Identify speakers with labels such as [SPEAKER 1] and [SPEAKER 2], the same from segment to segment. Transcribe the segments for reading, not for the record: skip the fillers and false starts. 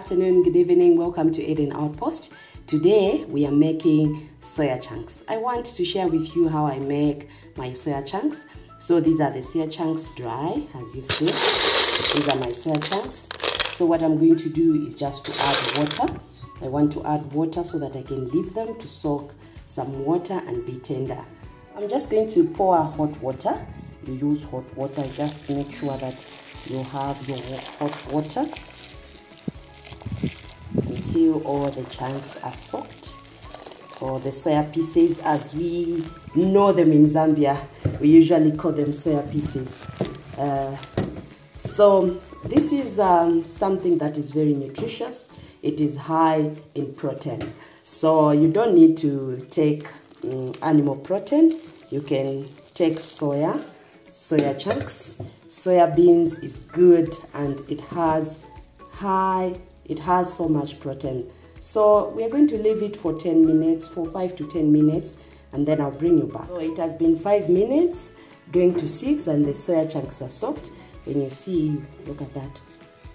[SPEAKER 1] afternoon, good evening, welcome to Eating Outpost. Today we are making soya chunks. I want to share with you how I make my soya chunks. So these are the soya chunks dry, as you see. These are my soya chunks. So what I'm going to do is just to add water. I want to add water so that I can leave them to soak some water and be tender. I'm just going to pour hot water. You use hot water, just make sure that you have your hot water until all the chunks are soaked, or the soya pieces as we know them in Zambia. We usually call them soya pieces. So this is something that is very nutritious. It is high in protein, so you don't need to take animal protein. You can take soya chunks. Soya beans is good, and it has so much protein. So we are going to leave it for 10 minutes, for 5 to 10 minutes, and then I'll bring you back. So it has been 5 minutes, going to 6, and the soya chunks are soaked. When you see, look at that.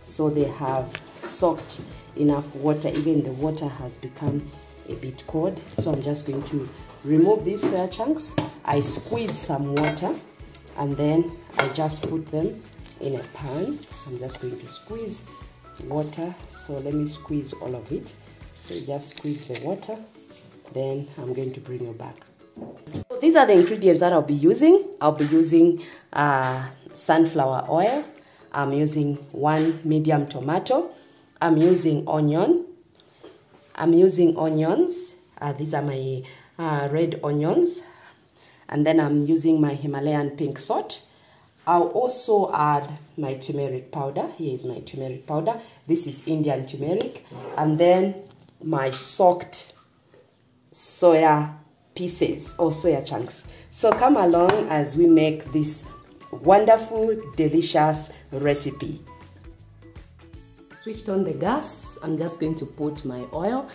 [SPEAKER 1] So they have soaked enough water. Even the water has become a bit cold. So I'm just going to remove these soya chunks. I squeeze some water, and then I just put them in a pan. I'm just going to squeeze water. So let me squeeze all of it. So just squeeze the water, then I'm going to bring you back. So these are the ingredients that I'll be using. I'll be using sunflower oil. I'm using 1 medium tomato. I'm using onion. I'm using onions. These are my red onions. And then I'm using my Himalayan pink salt. I'll also add my turmeric powder. Here is my turmeric powder. This is Indian turmeric. And then my soaked soya pieces or soya chunks. So come along as we make this wonderful, delicious recipe. Switched on the gas. I'm just going to put my oil.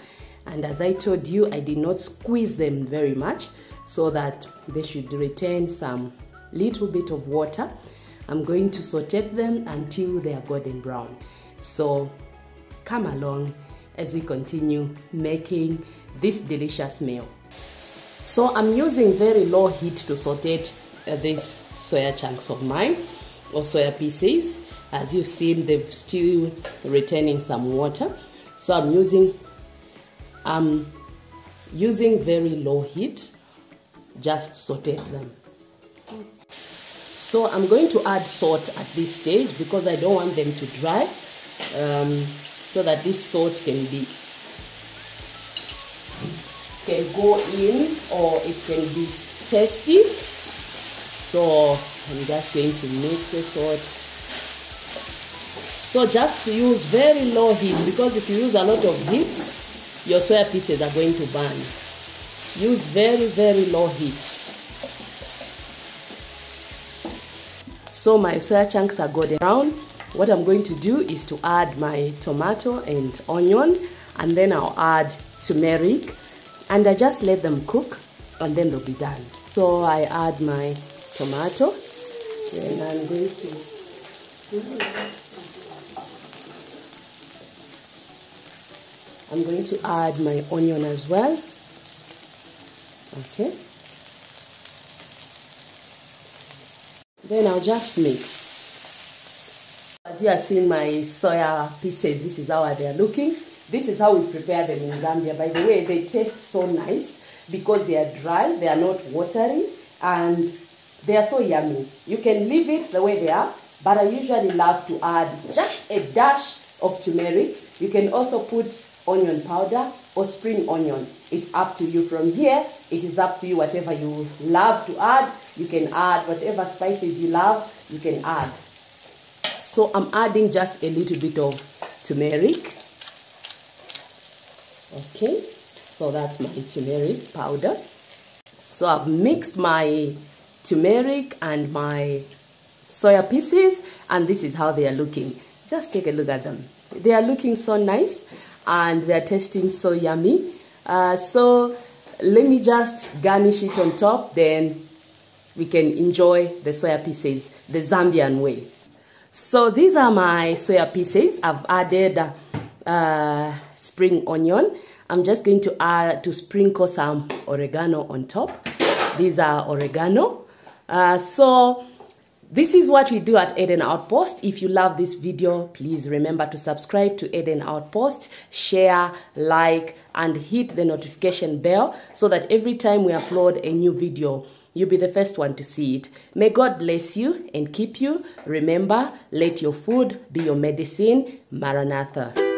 [SPEAKER 1] And as I told you, I did not squeeze them very much so that they should retain some little bit of water. I'm going to saute them until they are golden brown. So come along as we continue making this delicious meal. So I'm using very low heat to saute these soya chunks of mine, or soya pieces. As you've seen, they've still retaining some water. So I'm using very low heat just to saute them. So I'm going to add salt at this stage because I don't want them to dry, so that this salt can go in, or it can be tasty. So I'm just going to mix the salt. So just use very low heat, because if you use a lot of heat, your soya pieces are going to burn. Use very, very low heat. So my soya chunks are golden brown. What I'm going to do is to add my tomato and onion, and then I'll add turmeric, and I just let them cook, and then they'll be done. So I add my tomato, then I'm going to add my onion as well. Okay. Then I'll just mix. As you are seeing my soya pieces, this is how they are looking. This is how we prepare them in Zambia. By the way, they taste so nice because they are dry, they are not watery, and they are so yummy. You can leave it the way they are, but I usually love to add just a dash of turmeric. You can also put onion powder or spring onion. It's up to you. From here, it is up to you. Whatever you love to add, you can add. Whatever spices you love, you can add. So I'm adding just a little bit of turmeric. Okay, so that's my turmeric powder. So I've mixed my turmeric and my soya pieces, and this is how they are looking. Just take a look at them. They are looking so nice, and they are tasting so yummy. So let me just garnish it on top, then we can enjoy the soya pieces the Zambian way. So these are my soya pieces. I've added spring onion. I'm just going to sprinkle some oregano on top. These are oregano. So this is what we do at Eden Outpost. If you love this video, please remember to subscribe to Eden Outpost, share, like, and hit the notification bell so that every time we upload a new video, you'll be the first one to see it. May God bless you and keep you. Remember, let your food be your medicine. Maranatha.